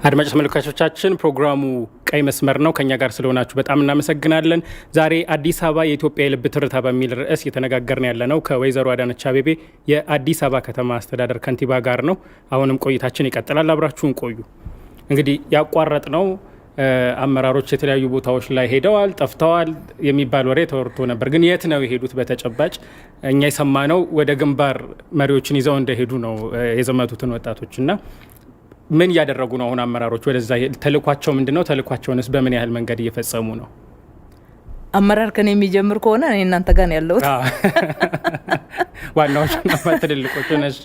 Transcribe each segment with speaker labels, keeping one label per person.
Speaker 1: አድማጭ ተመልካቾቻችን ፕሮግራሙ ቀይ መስመር ነው። ከኛ ጋር ስለሆናችሁ በጣም እናመሰግናለን። ዛሬ አዲስ አበባ የኢትዮጵያ የልብ ትርታ በሚል ርዕስ እየተነጋገርን ያለነው ከወይዘሮ አዳነች አቤቤ የአዲስ አበባ ከተማ አስተዳደር ከንቲባ ጋር ነው። አሁንም ቆይታችን ይቀጥላል። አብራችሁን ቆዩ። እንግዲህ ያቋረጥ ነው አመራሮች የተለያዩ ቦታዎች ላይ ሄደዋል፣ ጠፍተዋል የሚባል ወሬ ተወርቶ ነበር። ግን የት ነው የሄዱት? በተጨባጭ እኛ የሰማነው ወደ ግንባር መሪዎችን ይዘው እንደሄዱ ነው የዘመቱትን ወጣቶችና ምን እያደረጉ ነው አሁን አመራሮች? ወደዛ ተልኳቸው ምንድነው? ተልኳቸውንስ በምን ያህል መንገድ እየፈጸሙ ነው?
Speaker 2: አመራር ከኔ የሚጀምር ከሆነ እኔ እናንተ ጋር ነው ያለሁት።
Speaker 1: ዋናዎቹ ትልልቆቹ ነሽ።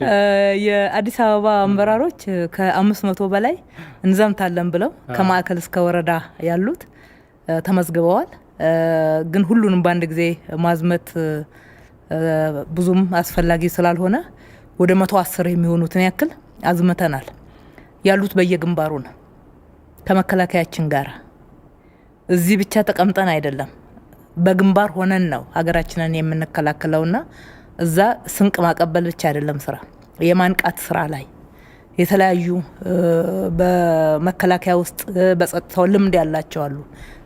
Speaker 2: የአዲስ አበባ አመራሮች ከ500 በላይ እንዘምታለን ብለው ከማዕከል እስከ ወረዳ ያሉት ተመዝግበዋል። ግን ሁሉንም በአንድ ጊዜ ማዝመት ብዙም አስፈላጊ ስላልሆነ ወደ 110 የሚሆኑትን ያክል አዝመተናል። ያሉት በየግንባሩ ነው። ከመከላከያችን ጋር እዚህ ብቻ ተቀምጠን አይደለም፣ በግንባር ሆነን ነው ሀገራችንን የምንከላከለውና እዛ ስንቅ ማቀበል ብቻ አይደለም ስራ፣ የማንቃት ስራ ላይ የተለያዩ በመከላከያ ውስጥ በጸጥታው ልምድ ያላቸው አሉ፣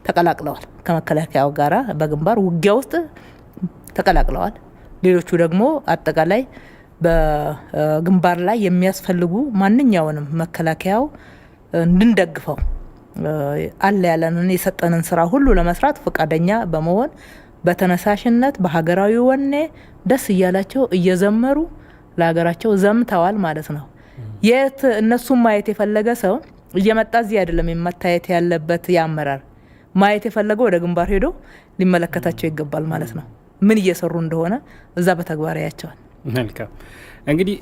Speaker 2: ተቀላቅለዋል። ከመከላከያው ጋራ በግንባር ውጊያ ውስጥ ተቀላቅለዋል። ሌሎቹ ደግሞ አጠቃላይ በግንባር ላይ የሚያስፈልጉ ማንኛውንም መከላከያው እንድንደግፈው አለ ያለንን የሰጠንን ስራ ሁሉ ለመስራት ፈቃደኛ በመሆን በተነሳሽነት በሀገራዊ ወኔ ደስ እያላቸው እየዘመሩ ለሀገራቸው ዘምተዋል ማለት ነው። የት እነሱም ማየት የፈለገ ሰው እየመጣ እዚህ አይደለም መታየት ያለበት። ያመራር ማየት የፈለገው ወደ ግንባር ሄዶ ሊመለከታቸው ይገባል ማለት ነው። ምን እየሰሩ እንደሆነ እዛ በተግባር ያያቸዋል።
Speaker 1: መልካም እንግዲህ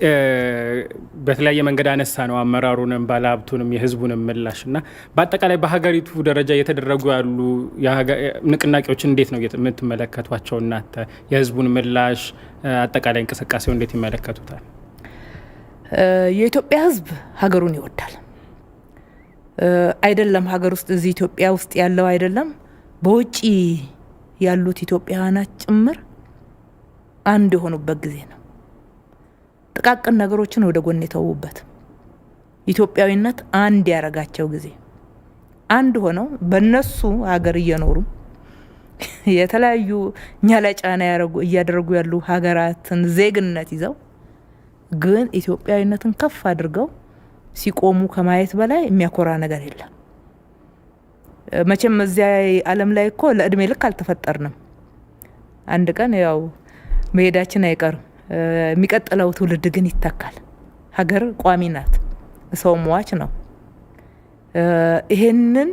Speaker 1: በተለያየ መንገድ አነሳ ነው አመራሩንም ባለሀብቱንም የህዝቡንም ምላሽ እና በአጠቃላይ በሀገሪቱ ደረጃ እየተደረጉ ያሉ ንቅናቄዎችን እንዴት ነው የምትመለከቷቸው? እናንተ የህዝቡን ምላሽ አጠቃላይ እንቅስቃሴው እንዴት ይመለከቱታል?
Speaker 2: የኢትዮጵያ ህዝብ ሀገሩን ይወዳል። አይደለም ሀገር ውስጥ እዚህ ኢትዮጵያ ውስጥ ያለው አይደለም፣ በውጪ ያሉት ኢትዮጵያውያኖች ጭምር አንድ የሆኑበት ጊዜ ነው። ጥቃቅን ነገሮችን ወደ ጎን የተዉበት ኢትዮጵያዊነት አንድ ያረጋቸው ጊዜ፣ አንድ ሆነው በነሱ ሀገር እየኖሩ የተለያዩ እኛ ላይ ጫና እያደረጉ ያሉ ሀገራትን ዜግነት ይዘው ግን ኢትዮጵያዊነትን ከፍ አድርገው ሲቆሙ ከማየት በላይ የሚያኮራ ነገር የለም። መቼም እዚያ ዓለም ላይ እኮ ለእድሜ ልክ አልተፈጠርንም። አንድ ቀን ያው መሄዳችን አይቀርም። የሚቀጥለው ትውልድ ግን ይተካል። ሀገር ቋሚ ናት፣ ሰው ሟች ነው። ይሄንን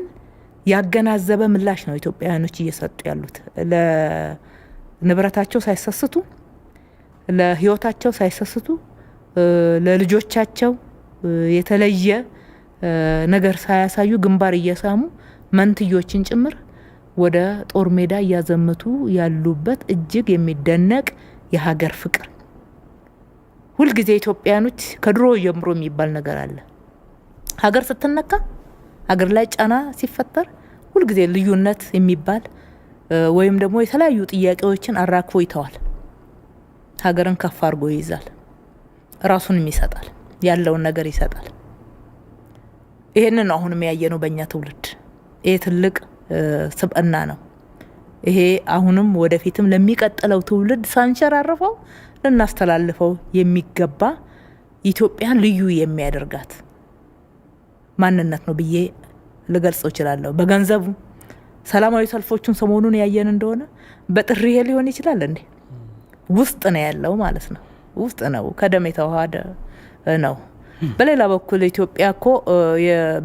Speaker 2: ያገናዘበ ምላሽ ነው ኢትዮጵያውያኖች እየሰጡ ያሉት። ለንብረታቸው ሳይሰስቱ፣ ለህይወታቸው ሳይሰስቱ፣ ለልጆቻቸው የተለየ ነገር ሳያሳዩ ግንባር እየሳሙ መንትዮችን ጭምር ወደ ጦር ሜዳ እያዘመቱ ያሉበት እጅግ የሚደነቅ የሀገር ፍቅር። ሁልጊዜ ኢትዮጵያኖች ከድሮ ጀምሮ የሚባል ነገር አለ። ሀገር ስትነካ፣ ሀገር ላይ ጫና ሲፈጠር ሁልጊዜ ልዩነት የሚባል ወይም ደግሞ የተለያዩ ጥያቄዎችን አራክፎ ይተዋል። ሀገርን ከፍ አድርጎ ይይዛል፣ ራሱንም ይሰጣል፣ ያለውን ነገር ይሰጣል። ይሄንን አሁንም ያየነው በእኛ ትውልድ። ይሄ ትልቅ ስብዕና ነው። ይሄ አሁንም ወደፊትም ለሚቀጥለው ትውልድ ሳንሸራርፈው ልናስተላልፈው የሚገባ ኢትዮጵያን ልዩ የሚያደርጋት ማንነት ነው ብዬ ልገልጸው እችላለሁ። በገንዘቡ ሰላማዊ ሰልፎቹን ሰሞኑን ያየን እንደሆነ በጥሪ ሊሆን ይችላል እንዴ? ውስጥ ነው ያለው ማለት ነው። ውስጥ ነው፣ ከደም የተዋሃደ ነው። በሌላ በኩል ኢትዮጵያ እኮ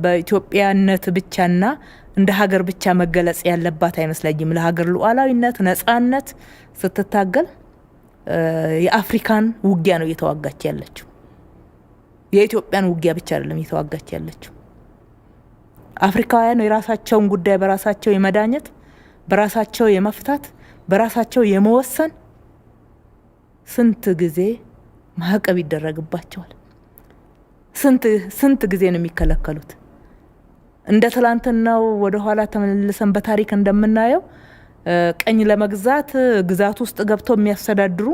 Speaker 2: በኢትዮጵያነት ብቻና እንደ ሀገር ብቻ መገለጽ ያለባት አይመስለኝም። ለሀገር ሉዓላዊነት፣ ነጻነት ስትታገል የአፍሪካን ውጊያ ነው እየተዋጋች ያለችው። የኢትዮጵያን ውጊያ ብቻ አይደለም እየተዋጋች ያለችው። አፍሪካውያን የራሳቸውን ጉዳይ በራሳቸው የመዳኘት፣ በራሳቸው የመፍታት፣ በራሳቸው የመወሰን ስንት ጊዜ ማዕቀብ ይደረግባቸዋል። ስንት ጊዜ ነው የሚከለከሉት? እንደ ትላንትናው ወደ ኋላ ተመልሰን በታሪክ እንደምናየው ቀኝ ለመግዛት ግዛት ውስጥ ገብተው የሚያስተዳድሩ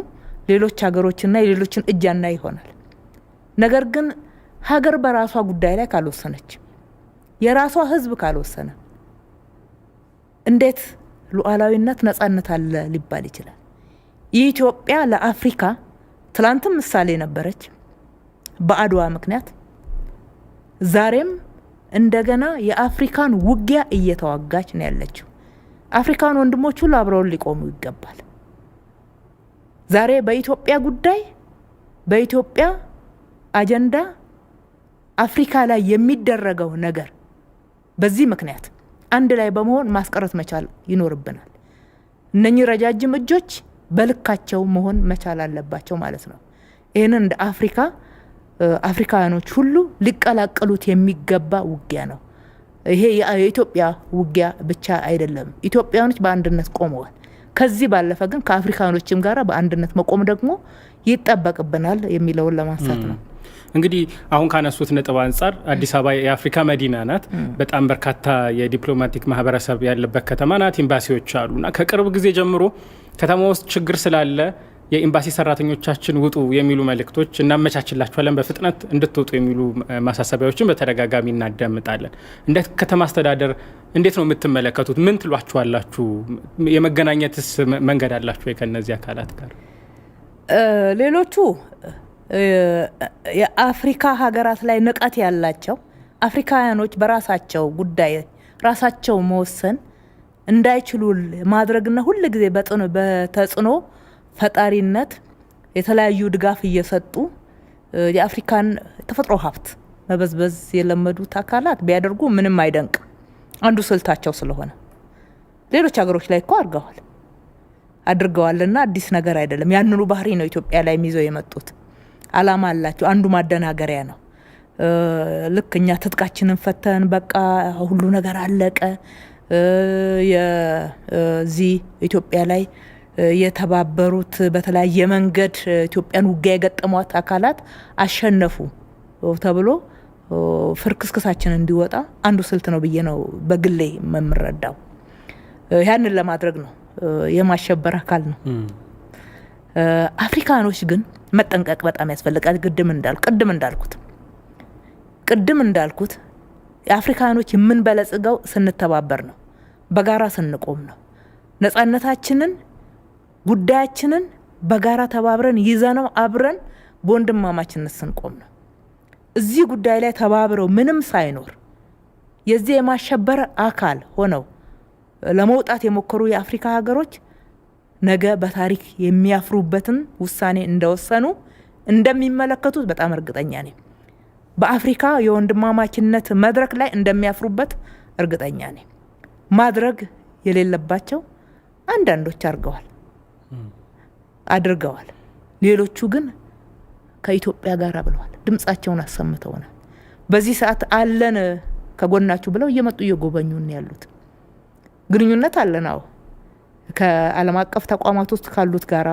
Speaker 2: ሌሎች ሀገሮችና የሌሎችን እጃና ይሆናል። ነገር ግን ሀገር በራሷ ጉዳይ ላይ ካልወሰነች፣ የራሷ ህዝብ ካልወሰነ እንዴት ሉዓላዊነት ነጻነት አለ ሊባል ይችላል? ኢትዮጵያ ለአፍሪካ ትላንትም ምሳሌ ነበረች በአድዋ ምክንያት። ዛሬም እንደገና የአፍሪካን ውጊያ እየተዋጋች ነው ያለችው። አፍሪካን ወንድሞች ሁሉ አብረውን ሊቆሙ ይገባል። ዛሬ በኢትዮጵያ ጉዳይ በኢትዮጵያ አጀንዳ አፍሪካ ላይ የሚደረገው ነገር በዚህ ምክንያት አንድ ላይ በመሆን ማስቀረት መቻል ይኖርብናል። እነኚህ ረጃጅም እጆች በልካቸው መሆን መቻል አለባቸው ማለት ነው። ይህንን እንደ አፍሪካኖች ሁሉ ሊቀላቀሉት የሚገባ ውጊያ ነው። ይሄ የኢትዮጵያ ውጊያ ብቻ አይደለም። ኢትዮጵያኖች በአንድነት ቆመዋል። ከዚህ ባለፈ ግን ከአፍሪካኖችም ጋር በአንድነት መቆም ደግሞ ይጠበቅብናል የሚለውን ለማንሳት ነው።
Speaker 1: እንግዲህ አሁን ካነሱት ነጥብ አንጻር አዲስ አበባ የአፍሪካ መዲና ናት። በጣም በርካታ የዲፕሎማቲክ ማህበረሰብ ያለበት ከተማ ናት። ኤምባሲዎች አሉና ከቅርብ ጊዜ ጀምሮ ከተማ ውስጥ ችግር ስላለ የኤምባሲ ሰራተኞቻችን ውጡ የሚሉ መልእክቶች እናመቻችላችኋለን፣ በፍጥነት እንድትወጡ የሚሉ ማሳሰቢያዎችን በተደጋጋሚ እናዳምጣለን። እንደ ከተማ አስተዳደር እንዴት ነው የምትመለከቱት? ምን ትሏችኋላችሁ? የመገናኘትስ መንገድ አላችሁ ከነዚህ አካላት ጋር?
Speaker 2: ሌሎቹ የአፍሪካ ሀገራት ላይ ንቀት ያላቸው አፍሪካውያኖች በራሳቸው ጉዳይ ራሳቸው መወሰን እንዳይችሉ ማድረግና ሁሉ ጊዜ በተጽዕኖ ፈጣሪነት የተለያዩ ድጋፍ እየሰጡ የአፍሪካን ተፈጥሮ ሀብት መበዝበዝ የለመዱት አካላት ቢያደርጉ ምንም አይደንቅ። አንዱ ስልታቸው ስለሆነ ሌሎች ሀገሮች ላይ እኮ አድርገዋልና አዲስ ነገር አይደለም። ያንኑ ባህሪ ነው ኢትዮጵያ ላይ ይዘው የመጡት። አላማ አላቸው። አንዱ ማደናገሪያ ነው። ልክ እኛ ትጥቃችንን ፈተን በቃ ሁሉ ነገር አለቀ፣ የዚህ ኢትዮጵያ ላይ የተባበሩት በተለያየ መንገድ ኢትዮጵያን ውጊያ የገጠሟት አካላት አሸነፉ ተብሎ ፍርክስክሳችን እንዲወጣ አንዱ ስልት ነው ብዬ ነው በግሌ የምረዳው። ያንን ለማድረግ ነው፣ የማሸበር አካል ነው። አፍሪካኖች ግን መጠንቀቅ በጣም ያስፈልጋል። ቅድም እንዳልኩት የአፍሪካኖች የምንበለጽገው ስንተባበር ነው፣ በጋራ ስንቆም ነው። ነጻነታችንን ጉዳያችንን በጋራ ተባብረን ይዘነው አብረን በወንድማማችነት ስንቆም ነው። እዚህ ጉዳይ ላይ ተባብረው ምንም ሳይኖር የዚህ የማሸበር አካል ሆነው ለመውጣት የሞከሩ የአፍሪካ ሀገሮች ነገ በታሪክ የሚያፍሩበትን ውሳኔ እንደወሰኑ እንደሚመለከቱት በጣም እርግጠኛ ነኝ። በአፍሪካ የወንድማማችነት መድረክ ላይ እንደሚያፍሩበት እርግጠኛ ነኝ። ማድረግ የሌለባቸው አንዳንዶች አድርገዋል። ሌሎቹ ግን ከኢትዮጵያ ጋር ብለዋል፣ ድምጻቸውን አሰምተውናል። በዚህ ሰዓት አለን ከጎናችሁ ብለው እየመጡ እየጎበኙን ያሉት። ግንኙነት አለናው ከዓለም አቀፍ ተቋማት ውስጥ ካሉት ጋራ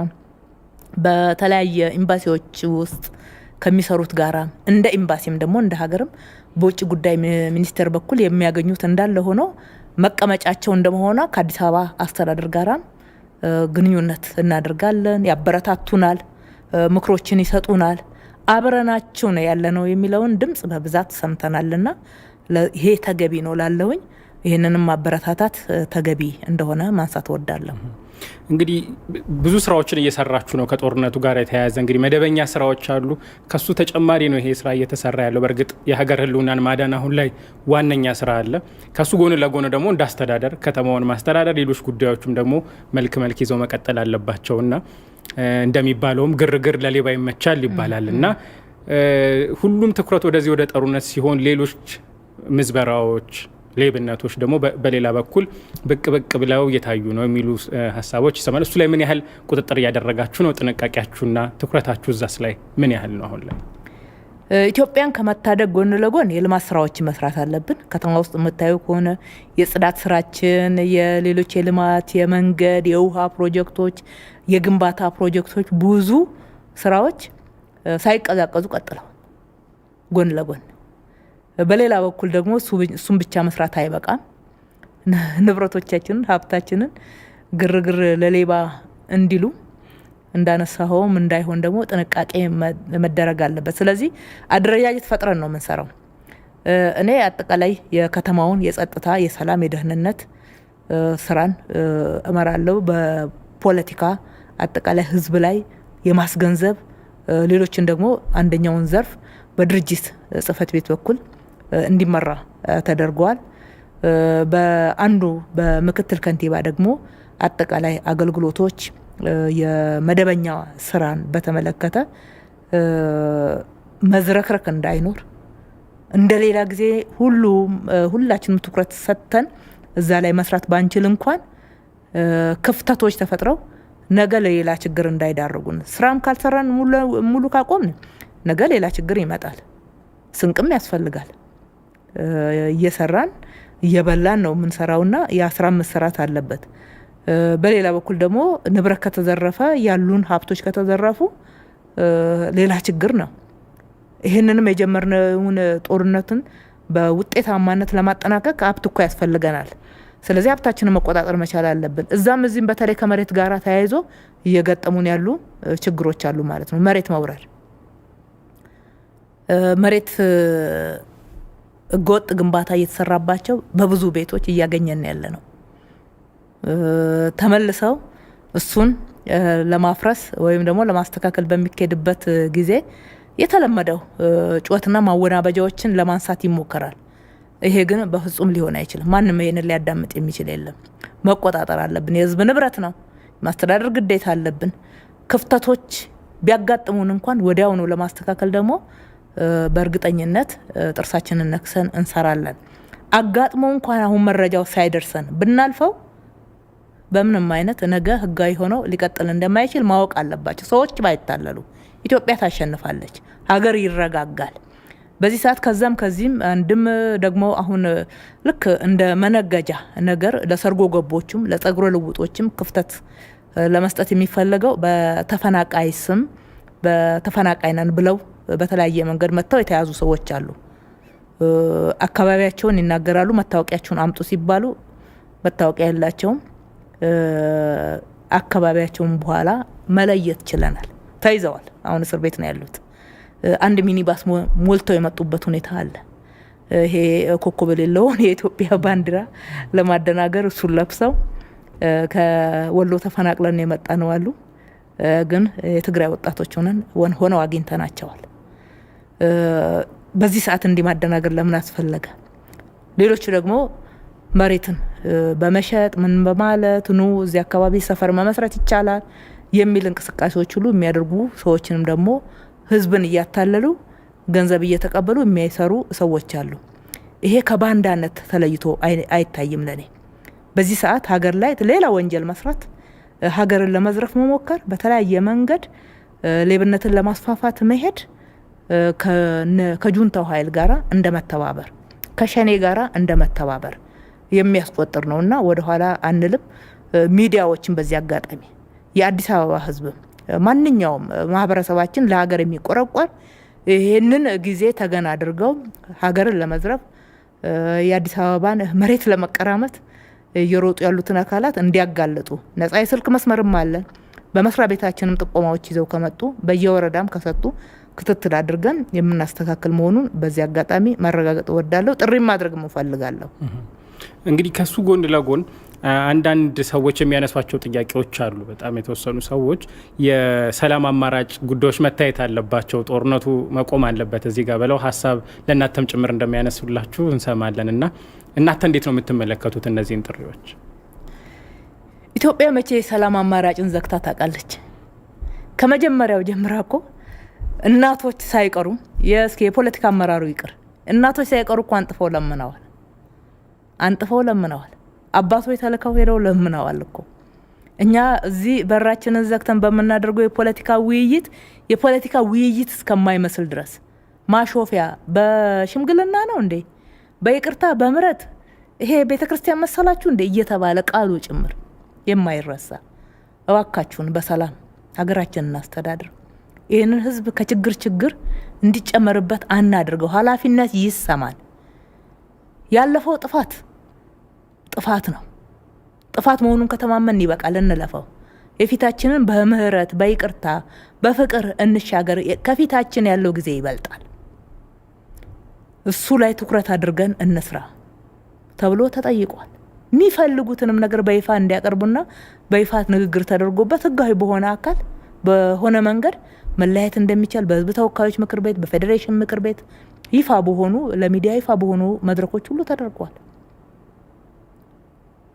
Speaker 2: በተለያየ ኤምባሲዎች ውስጥ ከሚሰሩት ጋራ እንደ ኤምባሲም ደግሞ እንደ ሀገርም በውጭ ጉዳይ ሚኒስቴር በኩል የሚያገኙት እንዳለ ሆኖ መቀመጫቸው እንደመሆኗ ከአዲስ አበባ አስተዳደር ጋራ ግንኙነት እናደርጋለን። ያበረታቱናል፣ ምክሮችን ይሰጡናል። አብረናቸው ነው ያለነው የሚለውን ድምጽ በብዛት ሰምተናልና ይሄ ተገቢ ነው ላለውኝ ይህንንም ማበረታታት ተገቢ እንደሆነ ማንሳት ወዳለሁ።
Speaker 1: እንግዲህ ብዙ ስራዎችን እየሰራችሁ ነው ከጦርነቱ ጋር የተያያዘ እንግዲህ መደበኛ ስራዎች አሉ። ከሱ ተጨማሪ ነው ይሄ ስራ እየተሰራ ያለው። በእርግጥ የሀገር ህልውናን ማዳን አሁን ላይ ዋነኛ ስራ አለ። ከሱ ጎን ለጎን ደግሞ እንዳስተዳደር ከተማውን ማስተዳደር፣ ሌሎች ጉዳዮችም ደግሞ መልክ ይዘው መቀጠል አለባቸውና እንደሚባለውም ግርግር ለሌባ ይመቻል ይባላል እና ሁሉም ትኩረት ወደዚህ ወደ ጦርነት ሲሆን ሌሎች ምዝበራዎች፣ ሌብነቶች ደግሞ በሌላ በኩል ብቅ ብለው እየታዩ ነው የሚሉ ሀሳቦች ይሰማል። እሱ ላይ ምን ያህል ቁጥጥር እያደረጋችሁ ነው? ጥንቃቄያችሁና ትኩረታችሁ እዛስ ላይ ምን ያህል ነው? አሁን ላይ
Speaker 2: ኢትዮጵያን ከመታደግ ጎን ለጎን የልማት ስራዎች መስራት አለብን። ከተማ ውስጥ የምታዩ ከሆነ የጽዳት ስራችን፣ የሌሎች የልማት የመንገድ፣ የውሃ ፕሮጀክቶች፣ የግንባታ ፕሮጀክቶች ብዙ ስራዎች ሳይቀዛቀዙ ቀጥለው ጎን ለጎን በሌላ በኩል ደግሞ እሱን ብቻ መስራት አይበቃም። ንብረቶቻችንን ሀብታችንን ግርግር ለሌባ እንዲሉ እንዳነሳኸውም እንዳይሆን ደግሞ ጥንቃቄ መደረግ አለበት። ስለዚህ አደረጃጀት ፈጥረን ነው የምንሰራው። እኔ አጠቃላይ የከተማውን የጸጥታ የሰላም የደህንነት ስራን እመራለሁ። በፖለቲካ አጠቃላይ ህዝብ ላይ የማስገንዘብ ሌሎችን ደግሞ አንደኛውን ዘርፍ በድርጅት ጽህፈት ቤት በኩል እንዲመራ ተደርጓል። በአንዱ በምክትል ከንቲባ ደግሞ አጠቃላይ አገልግሎቶች የመደበኛ ስራን በተመለከተ መዝረክረክ እንዳይኖር እንደሌላ ጊዜ ሁላችንም ትኩረት ሰጥተን እዛ ላይ መስራት ባንችል እንኳን ክፍተቶች ተፈጥረው ነገ ለሌላ ችግር እንዳይዳርጉን ስራም ካልሰራን ሙሉ ካቆምን ነገ ሌላ ችግር ይመጣል። ስንቅም ያስፈልጋል። እየሰራን እየበላን ነው የምንሰራውና ያ ስራ መሰራት አለበት። በሌላ በኩል ደግሞ ንብረት ከተዘረፈ ያሉን ሀብቶች ከተዘረፉ ሌላ ችግር ነው። ይህንንም የጀመርነውን ጦርነትን በውጤታማነት ለማጠናቀቅ ሀብት እኮ ያስፈልገናል። ስለዚህ ሀብታችንን መቆጣጠር መቻል አለብን። እዛም እዚህም በተለይ ከመሬት ጋር ተያይዞ እየገጠሙን ያሉ ችግሮች አሉ ማለት ነው። መሬት መውረድ፣ መሬት ህገወጥ ግንባታ እየተሰራባቸው በብዙ ቤቶች እያገኘን ያለ ነው። ተመልሰው እሱን ለማፍረስ ወይም ደግሞ ለማስተካከል በሚካሄድበት ጊዜ የተለመደው ጩኸትና ማወናበጃዎችን ለማንሳት ይሞከራል። ይሄ ግን በፍጹም ሊሆን አይችልም። ማንም ይሄንን ሊያዳምጥ የሚችል የለም። መቆጣጠር አለብን። የህዝብ ንብረት ነው፣ ማስተዳደር ግዴታ አለብን። ክፍተቶች ቢያጋጥሙን እንኳን ወዲያውኑ ለማስተካከል ደግሞ በእርግጠኝነት ጥርሳችንን ነክሰን እንሰራለን። አጋጥሞ እንኳን አሁን መረጃው ሳይደርሰን ብናልፈው በምንም አይነት ነገ ህጋዊ ሆኖ ሊቀጥል እንደማይችል ማወቅ አለባቸው። ሰዎች ባይታለሉ ኢትዮጵያ ታሸንፋለች፣ ሀገር ይረጋጋል። በዚህ ሰዓት ከዛም ከዚህም አንድም ደግሞ አሁን ልክ እንደ መነገጃ ነገር ለሰርጎ ገቦችም ለጸጉረ ልውጦችም ክፍተት ለመስጠት የሚፈለገው በተፈናቃይ ስም በተፈናቃይ ነን ብለው በተለያየ መንገድ መጥተው የተያዙ ሰዎች አሉ። አካባቢያቸውን ይናገራሉ። መታወቂያቸውን አምጡ ሲባሉ መታወቂያ የላቸውም። አካባቢያቸውን በኋላ መለየት ችለናል። ተይዘዋል። አሁን እስር ቤት ነው ያሉት። አንድ ሚኒባስ ሞልተው የመጡበት ሁኔታ አለ። ይሄ ኮከብ የሌለውን የኢትዮጵያ ባንዲራ ለማደናገር እሱን ለብሰው ከወሎ ተፈናቅለን የመጣ ነው አሉ። ግን የትግራይ ወጣቶች ሆነው አግኝተናቸዋል። በዚህ ሰዓት እንዲህ ማደናገር ለምን አስፈለገ? ሌሎቹ ደግሞ መሬትን በመሸጥ ምን በማለት ኑ እዚህ አካባቢ ሰፈር መመስረት ይቻላል የሚል እንቅስቃሴዎች ሁሉ የሚያደርጉ ሰዎችንም ደግሞ ህዝብን እያታለሉ ገንዘብ እየተቀበሉ የሚያሰሩ ሰዎች አሉ። ይሄ ከባንዳነት ተለይቶ አይታይም ለኔ። በዚህ ሰዓት ሀገር ላይ ሌላ ወንጀል መስራት፣ ሀገርን ለመዝረፍ መሞከር፣ በተለያየ መንገድ ሌብነትን ለማስፋፋት መሄድ ከጁንታው ኃይል ጋራ እንደመተባበር ከሸኔ ጋራ እንደመተባበር የሚያስቆጥር ነውና ወደ ኋላ አንልም። ሚዲያዎችን በዚህ አጋጣሚ የአዲስ አበባ ህዝብ ማንኛውም ማህበረሰባችን ለሀገር የሚቆረቆር ይህንን ጊዜ ተገን አድርገው ሀገርን ለመዝረፍ የአዲስ አበባን መሬት ለመቀራመት እየሮጡ ያሉትን አካላት እንዲያጋልጡ ነጻ የስልክ መስመርም አለን። በመስሪያ ቤታችንም ጥቆማዎች ይዘው ከመጡ በየወረዳም ከሰጡ ክትትል አድርገን የምናስተካክል መሆኑን በዚህ አጋጣሚ ማረጋገጥ እወዳለሁ። ጥሪም ማድረግ እፈልጋለሁ።
Speaker 1: እንግዲህ ከሱ ጎን ለጎን አንዳንድ ሰዎች የሚያነሷቸው ጥያቄዎች አሉ። በጣም የተወሰኑ ሰዎች የሰላም አማራጭ ጉዳዮች መታየት አለባቸው፣ ጦርነቱ መቆም አለበት እዚህ ጋር ብለው ሀሳብ ለእናንተም ጭምር እንደሚያነሱላችሁ እንሰማለን እና እናንተ እንዴት ነው የምትመለከቱት እነዚህን ጥሪዎች?
Speaker 2: ኢትዮጵያ መቼ የሰላም አማራጭን ዘግታ ታውቃለች? ከመጀመሪያው ጀምራ እኮ እናቶች ሳይቀሩ የፖለቲካ አመራሩ ይቅር እናቶች ሳይቀሩ እኮ አንጥፈው ለምነዋል። አባቶች ተልከው ሄደው ለምነዋል እኮ። እኛ እዚህ በራችንን ዘግተን በምናደርገው የፖለቲካ ውይይት እስከማይመስል ድረስ ማሾፊያ በሽምግልና ነው እንዴ? በይቅርታ በምረት ይሄ ቤተክርስቲያን መሰላችሁ እንዴ እየተባለ ቃሉ ጭምር የማይረሳ እባካችሁን በሰላም ሀገራችንን እናስተዳድር። ይህንን ህዝብ ከችግር እንዲጨመርበት አናድርገው። ኃላፊነት ይሰማል። ያለፈው ጥፋት ነው። ጥፋት መሆኑን ከተማመን ይበቃል፣ እንለፈው። የፊታችንን በምህረት በይቅርታ በፍቅር እንሻገር። ከፊታችን ያለው ጊዜ ይበልጣል። እሱ ላይ ትኩረት አድርገን እንስራ ተብሎ ተጠይቋል። የሚፈልጉትንም ነገር በይፋ እንዲያቀርቡና በይፋ ንግግር ተደርጎበት ህጋዊ በሆነ አካል በሆነ መንገድ መለያየት እንደሚቻል በህዝብ ተወካዮች ምክር ቤት፣ በፌዴሬሽን ምክር ቤት ይፋ በሆኑ ለሚዲያ ይፋ በሆኑ መድረኮች ሁሉ ተደርጓል።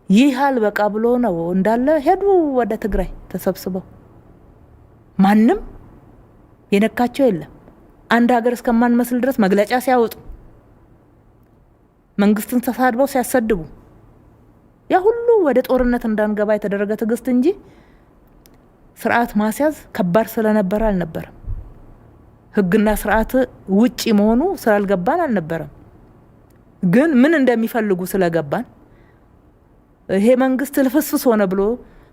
Speaker 2: ይህ አልበቃ ብሎ ነው እንዳለ ሄዱ ወደ ትግራይ ተሰብስበው። ማንም የነካቸው የለም። አንድ ሀገር እስከማንመስል ድረስ መግለጫ ሲያወጡ፣ መንግስትን ተሳድበው ሲያሰድቡ፣ ያ ሁሉ ወደ ጦርነት እንዳንገባ የተደረገ ትዕግስት እንጂ ስርዓት ማስያዝ ከባድ ስለነበረ አልነበረም። ህግና ስርዓት ውጪ መሆኑ ስላልገባን አልነበረም። ግን ምን እንደሚፈልጉ ስለገባን ይሄ መንግስት ልፍስፍስ ሆነ ብሎ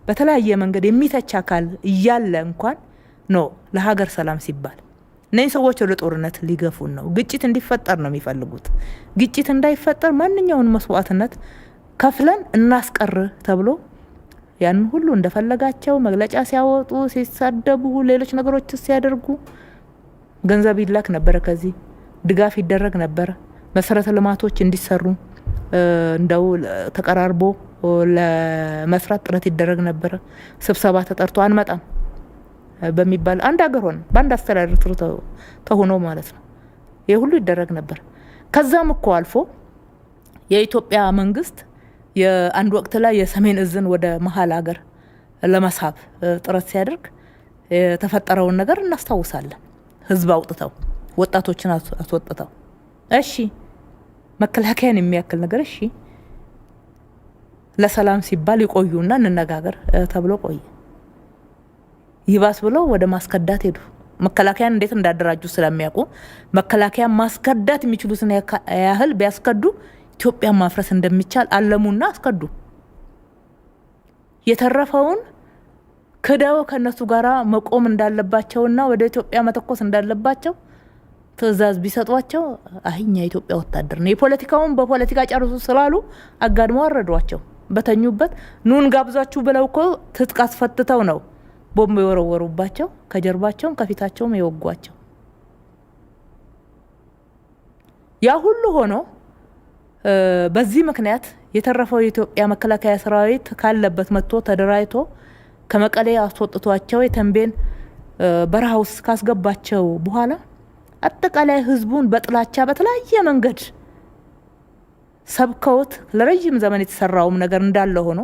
Speaker 2: በተለያየ መንገድ የሚተች አካል እያለ እንኳን ነው ለሀገር ሰላም ሲባል እነዚህ ሰዎች ወደ ጦርነት ሊገፉን ነው። ግጭት እንዲፈጠር ነው የሚፈልጉት። ግጭት እንዳይፈጠር ማንኛውን መስዋዕትነት ከፍለን እናስቀር ተብሎ ያን ሁሉ እንደፈለጋቸው መግለጫ ሲያወጡ፣ ሲሳደቡ፣ ሌሎች ነገሮች ሲያደርጉ ገንዘብ ይላክ ነበር፣ ከዚህ ድጋፍ ይደረግ ነበር፣ መሰረተ ልማቶች እንዲሰሩ እንደው ተቀራርቦ ለመስራት ጥረት ይደረግ ነበር። ስብሰባ ተጠርቶ አንመጣም በሚባል አንድ ሀገር ሆነ በአንድ አስተዳደር ተሆኖ ማለት ነው። ይሄ ሁሉ ይደረግ ነበር። ከዛም እኮ አልፎ የኢትዮጵያ መንግስት የአንድ ወቅት ላይ የሰሜን እዝን ወደ መሀል ሀገር ለመሳብ ጥረት ሲያደርግ የተፈጠረውን ነገር እናስታውሳለን። ህዝብ አውጥተው ወጣቶችን አስወጥተው እሺ መከላከያን የሚያክል ነገር እሺ ለሰላም ሲባል ይቆዩና እንነጋገር ተብሎ ቆየ። ይባስ ብለው ወደ ማስከዳት ሄዱ። መከላከያን እንዴት እንዳደራጁ ስለሚያውቁ መከላከያን ማስከዳት የሚችሉትን ያህል ቢያስከዱ ኢትዮጵያ ማፍረስ እንደሚቻል አለሙና አስከዱ። የተረፈውን ክደው ከነሱ ጋራ መቆም እንዳለባቸውና ወደ ኢትዮጵያ መተኮስ እንዳለባቸው ትዕዛዝ ቢሰጧቸው አህኛ ኢትዮጵያ ወታደር ነው የፖለቲካውን በፖለቲካ ጨርሱ ስላሉ አጋድሞ አረዷቸው። በተኙበት ኑን ጋብዛችሁ ብለው እኮ ትጥቅ አስፈትተው ነው ቦምብ የወረወሩባቸው፣ ከጀርባቸውም ከፊታቸውም የወጓቸው። ያ ሁሉ ሆኖ በዚህ ምክንያት የተረፈው የኢትዮጵያ መከላከያ ሰራዊት ካለበት መጥቶ ተደራጅቶ ከመቀሌ አስወጥቷቸው የተንቤን በረሃ ውስጥ ካስገባቸው በኋላ አጠቃላይ ህዝቡን በጥላቻ በተለያየ መንገድ ሰብከውት ለረጅም ዘመን የተሰራውም ነገር እንዳለ ሆኖ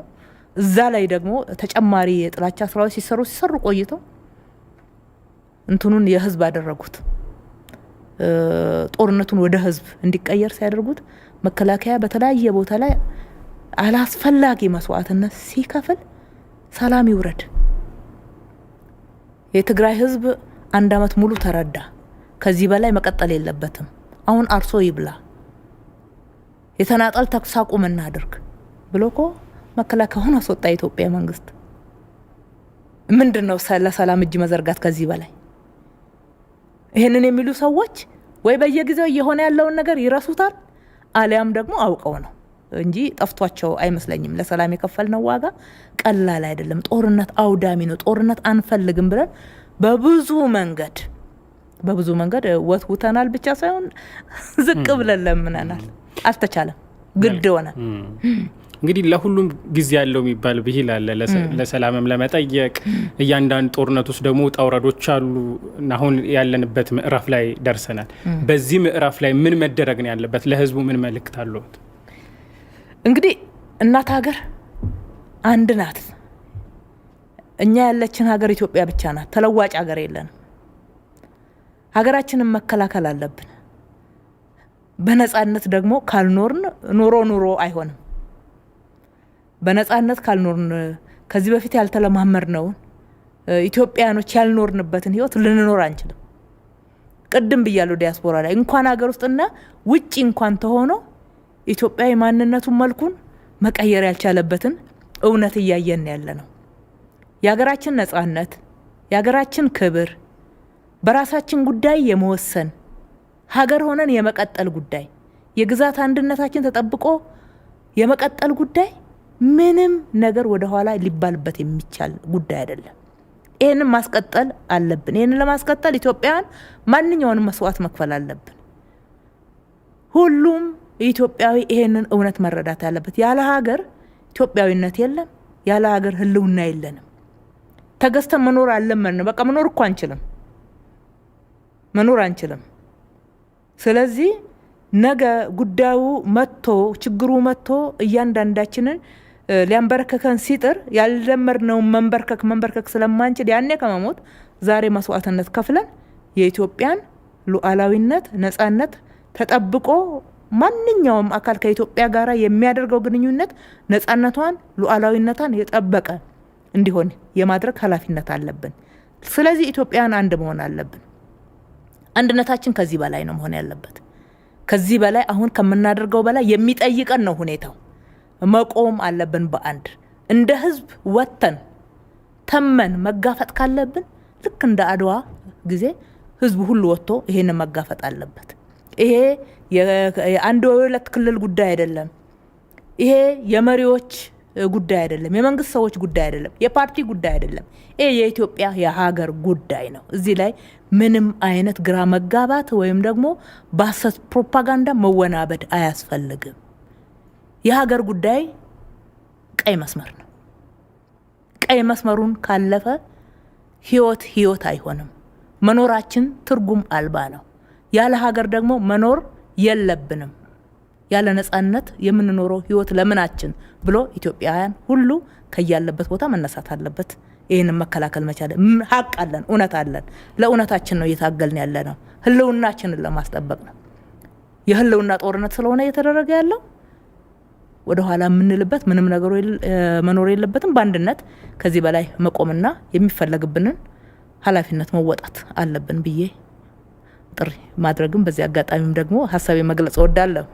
Speaker 2: እዛ ላይ ደግሞ ተጨማሪ የጥላቻ ስራዎች ሲሰሩ ቆይተው እንትኑን የህዝብ አደረጉት። ጦርነቱን ወደ ህዝብ እንዲቀየር ሲያደርጉት መከላከያ በተለያየ ቦታ ላይ አላስፈላጊ መስዋዕትነት ሲከፍል ሰላም ይውረድ። የትግራይ ህዝብ 1 አመት ሙሉ ተረዳ። ከዚህ በላይ መቀጠል የለበትም። አሁን አርሶ ይብላ፣ የተናጠል ተኩስ አቁም እናድርግ ብሎ እኮ መከላከያውን አስወጣ የኢትዮጵያ መንግስት። ምንድነው ለሰላም እጅ መዘርጋት ከዚህ በላይ? ይሄንን የሚሉ ሰዎች ወይ በየጊዜው እየሆነ ያለውን ነገር ይረሱታል፣ አሊያም ደግሞ አውቀው ነው እንጂ ጠፍቷቸው አይመስለኝም። ለሰላም የከፈልነው ዋጋ ቀላል አይደለም። ጦርነት አውዳሚ ነው። ጦርነት አንፈልግም ብለን በብዙ መንገድ ወትውተናል ብቻ ሳይሆን ዝቅ ብለን ለምነናል። አልተቻለም፣ ግድ ሆነ።
Speaker 1: እንግዲህ ለሁሉም ጊዜ ያለው የሚባል ብሂል አለ። ለሰላምም ለመጠየቅ እያንዳንዱ ጦርነት ውስጥ ደግሞ ውጣ ውረዶች አሉ። አሁን ያለንበት ምዕራፍ ላይ ደርሰናል። በዚህ ምዕራፍ ላይ ምን መደረግ ነው ያለበት? ለህዝቡ ምን መልእክት አለው?
Speaker 2: እንግዲህ እናት ሀገር አንድ ናት። እኛ ያለችን ሀገር ኢትዮጵያ ብቻ ናት። ተለዋጭ ሀገር የለንም። ሀገራችንን መከላከል አለብን። በነጻነት ደግሞ ካልኖርን ኑሮ አይሆንም። በነጻነት ካልኖርን ከዚህ በፊት ያልተለማመድነውን ኢትዮጵያኖች ያልኖርንበትን ህይወት ልንኖር አንችልም። ቅድም ብያለሁ፣ ዲያስፖራ ላይ እንኳን ሀገር ውስጥና ውጪ እንኳን ተሆኖ ኢትዮጵያዊ ማንነቱን መልኩን መቀየር ያልቻለበትን እውነት እያየን ያለ ነው። የሀገራችን ነጻነት፣ የሀገራችን ክብር፣ በራሳችን ጉዳይ የመወሰን ሀገር ሆነን የመቀጠል ጉዳይ፣ የግዛት አንድነታችን ተጠብቆ የመቀጠል ጉዳይ ምንም ነገር ወደ ኋላ ሊባልበት የሚቻል ጉዳይ አይደለም። ይሄንን ማስቀጠል አለብን። ይሄንን ለማስቀጠል ኢትዮጵያውያን ማንኛውንም መስዋዕት መክፈል አለብን። ሁሉም ኢትዮጵያዊ ይሄንን እውነት መረዳት ያለበት። ያለ ሀገር ኢትዮጵያዊነት የለም፣ ያለ ሀገር ህልውና የለንም። ተገዝተን መኖር አለመን በቃ መኖር እኮ አንችልም። ስለዚህ ነገ ጉዳዩ መጥቶ ችግሩ መጥቶ እያንዳንዳችንን ሊያንበረከከን ሲጥር ያልለመድነውን መንበርከክ ስለማንችል ያኔ ከመሞት ዛሬ መስዋዕትነት ከፍለን የኢትዮጵያን ሉዓላዊነት ነጻነት ተጠብቆ ማንኛውም አካል ከኢትዮጵያ ጋር የሚያደርገው ግንኙነት ነጻነቷን ሉዓላዊነቷን የጠበቀ እንዲሆን የማድረግ ኃላፊነት አለብን። ስለዚህ ኢትዮጵያን አንድ መሆን አለብን። አንድነታችን ከዚህ በላይ ነው መሆን ያለበት። ከዚህ በላይ አሁን ከምናደርገው በላይ የሚጠይቀን ነው ሁኔታው። መቆም አለብን። በአንድ እንደ ህዝብ ወተን ተመን መጋፈጥ ካለብን ልክ እንደ አድዋ ጊዜ ህዝቡ ሁሉ ወጥቶ ይሄንን መጋፈጥ አለበት። ይሄ የአንድ ወይ ሁለት ክልል ጉዳይ አይደለም። ይሄ የመሪዎች ጉዳይ አይደለም፣ የመንግስት ሰዎች ጉዳይ አይደለም፣ የፓርቲ ጉዳይ አይደለም። ይሄ የኢትዮጵያ የሀገር ጉዳይ ነው። እዚህ ላይ ምንም አይነት ግራ መጋባት ወይም ደግሞ በሐሰት ፕሮፓጋንዳ መወናበድ አያስፈልግም። የሀገር ጉዳይ ቀይ መስመር ነው። ቀይ መስመሩን ካለፈ ህይወት አይሆንም። መኖራችን ትርጉም አልባ ነው። ያለ ሀገር ደግሞ መኖር የለብንም። ያለ ነጻነት የምንኖረው ህይወት ለምናችን ብሎ ኢትዮጵያውያን ሁሉ ከያለበት ቦታ መነሳት አለበት። ይሄንን መከላከል መቻል ሀቅ አለን፣ እውነት አለን። ለእውነታችን ነው እየታገልን ያለ ነው። ህልውናችንን ለማስጠበቅ ነው። የህልውና ጦርነት ስለሆነ እየተደረገ ያለው ወደ ኋላ የምንልበት ምንም ነገር መኖር የለበትም። በአንድነት ከዚህ በላይ መቆምና የሚፈለግብንን ኃላፊነት መወጣት አለብን ብዬ ጥሪ ማድረግም በዚህ አጋጣሚም ደግሞ ሀሳቤ መግለጽ እወዳለሁ።